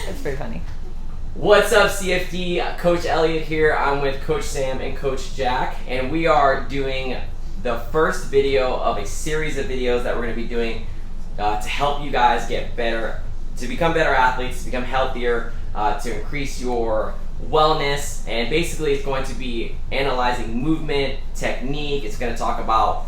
It's pretty funny. What's up, CFD? Coach Elliott here. I'm with Coach Sam and Coach Jack, and we are doing the first video of a series of videos that we're going to be doing to help you guys get better, to become better athletes, to become healthier, to increase your wellness. And basically it's going to be analyzing movement, technique. It's going to talk about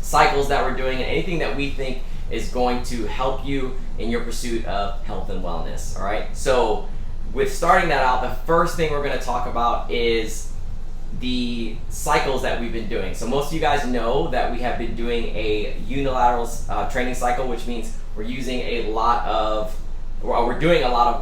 cycles that we're doing and anything that we think is going to help you in your pursuit of health and wellness. All right, so with starting that out, the first thing we're going to talk about is the cycles that we've been doing. So most of you guys know that we have been doing a unilateral training cycle, which means we're doing a lot of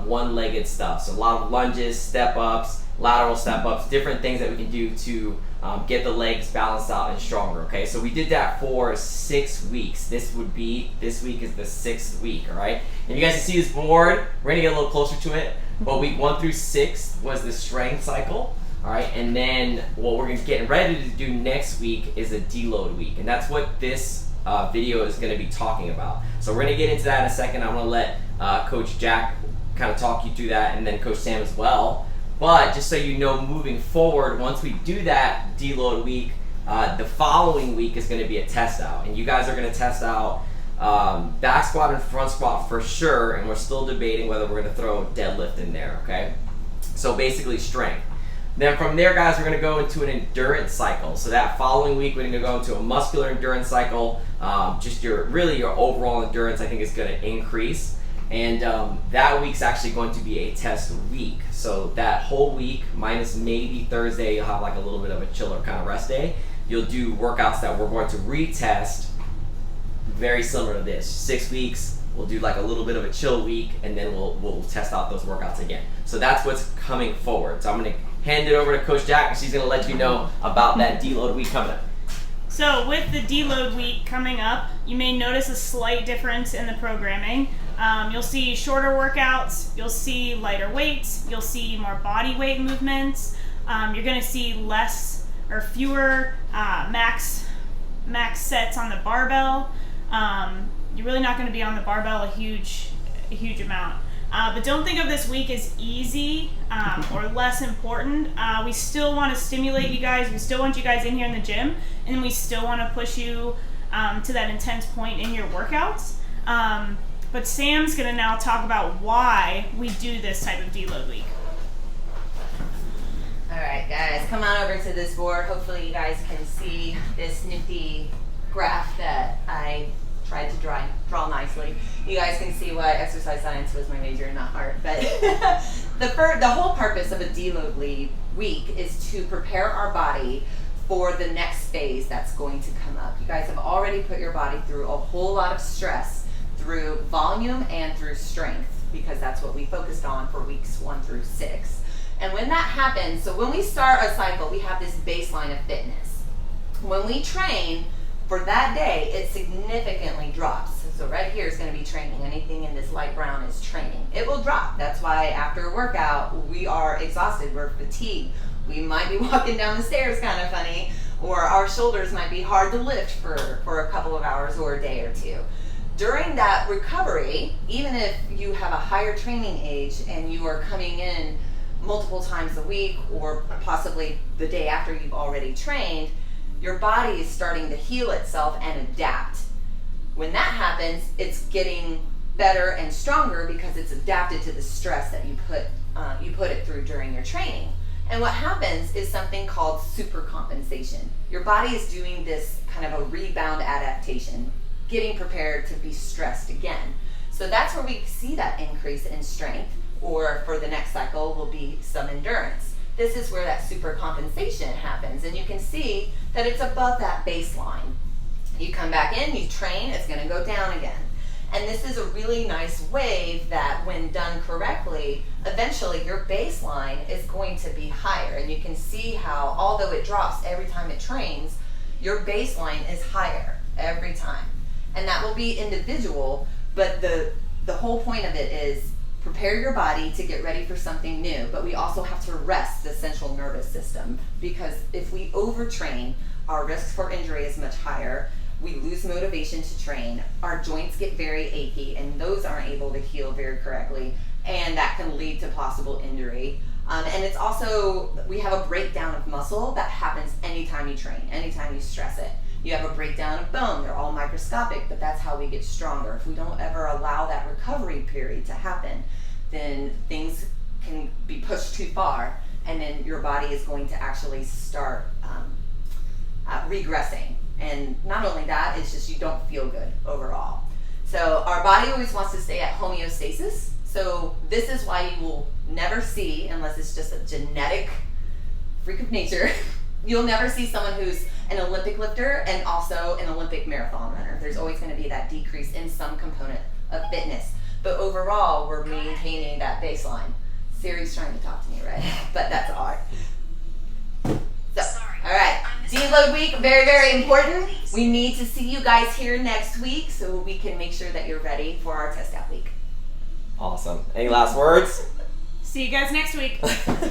one-legged stuff. So a lot of lunges, step-ups, lateral step-ups, different things that we can do to get the legs balanced out and stronger. Okay, so we did that for 6 weeks. This week is the 6th week. All right, and you guys can see this board. We're gonna get a little closer to it. But week 1 through 6 was the strength cycle. All right, and then what we're getting ready to do next week is a deload week, and that's what this video is going to be talking about. So we're going to get into that in a second. I'm going to let Coach Jack kind of talk you through that, and then Coach Sam as well. But just so you know, moving forward, once we do that deload week, the following week is going to be a test out, and you guys are going to test out back squat and front squat for sure, and we're still debating whether we're going to throw deadlift in there. Okay, so basically strength. Then from there, guys, we're going to go into an endurance cycle. So that following week, we're going to go into a muscular endurance cycle. Just your overall endurance, I think, is going to increase. And that week's actually going to be a test week. So that whole week, minus maybe Thursday, you'll have like a little bit of a chiller kind of rest day. You'll do workouts that we're going to retest, very similar to this. 6 weeks, we'll do like a little bit of a chill week, and then we'll test out those workouts again. So that's what's coming forward. So I'm going to hand it over to Coach Jack, and she's going to let you know about that deload week coming up. So with the deload week coming up, you may notice a slight difference in the programming. You'll see shorter workouts, you'll see lighter weights, you'll see more body weight movements, you're going to see less or fewer max sets on the barbell. You're really not going to be on the barbell a huge amount. But don't think of this week as easy or less important. We still want to stimulate you guys. We still want you guys in here in the gym, and we still want to push you to that intense point in your workouts. But Sam's going to now talk about why we do this type of deload week. All right, guys, come on over to this board. Hopefully you guys can see this nifty graph that I tried to draw nicely. You guys can see why exercise science was my major and not art. But the whole purpose of a deload week is to prepare our body for the next phase that's going to come up. You guys have already put your body through a whole lot of stress through volume and through strength, because that's what we focused on for weeks 1 through 6. And when that happens, so when we start a cycle, we have this baseline of fitness. When we train, for that day, it significantly drops. So right here is going to be training. Anything in this light brown is training. It will drop. That's why after a workout, we are exhausted, we're fatigued. We might be walking down the stairs kind of funny, or our shoulders might be hard to lift for a couple of hours or a day or two. During that recovery, even if you have a higher training age and you are coming in multiple times a week, or possibly the day after you've already trained, your body is starting to heal itself and adapt. When that happens, it's getting better and stronger because it's adapted to the stress that you put it through during your training. And what happens is something called supercompensation. Your body is doing this kind of a rebound adaptation, getting prepared to be stressed again. So that's where we see that increase in strength, or for the next cycle will be some endurance. This is where that supercompensation happens, and you can see that it's above that baseline. You come back in, you train, it's going to go down again. And this is a really nice wave that, when done correctly, eventually your baseline is going to be higher. And you can see how, although it drops every time it trains, your baseline is higher every time. And that will be individual, but the whole point of it is prepare your body to get ready for something new, but we also have to rest the central nervous system, because if we overtrain, our risk for injury is much higher. We lose motivation to train. Our joints get very achy, and those aren't able to heal very correctly. and that can lead to possible injury. And it's also, we have a breakdown of muscle that happens anytime you train, anytime you stress it. You have a breakdown of bone. They're all microscopic, but that's how we get stronger. If we don't ever allow that recovery period to happen, then things can be pushed too far, and then your body is going to actually start regressing. And not only that, it's just you don't feel good overall. So our body always wants to stay at homeostasis. So this is why you will never see, unless it's just a genetic freak of nature, you'll never see someone who's an Olympic lifter and also an Olympic marathon runner. There's always going to be that decrease in some component of fitness. But overall, we're maintaining that baseline. Siri's trying to talk to me, right? But that's art. So, all right. Deload week, very, very important. We need to see you guys here next week so we can make sure that you're ready for our test out week. Awesome. Any last words? See you guys next week.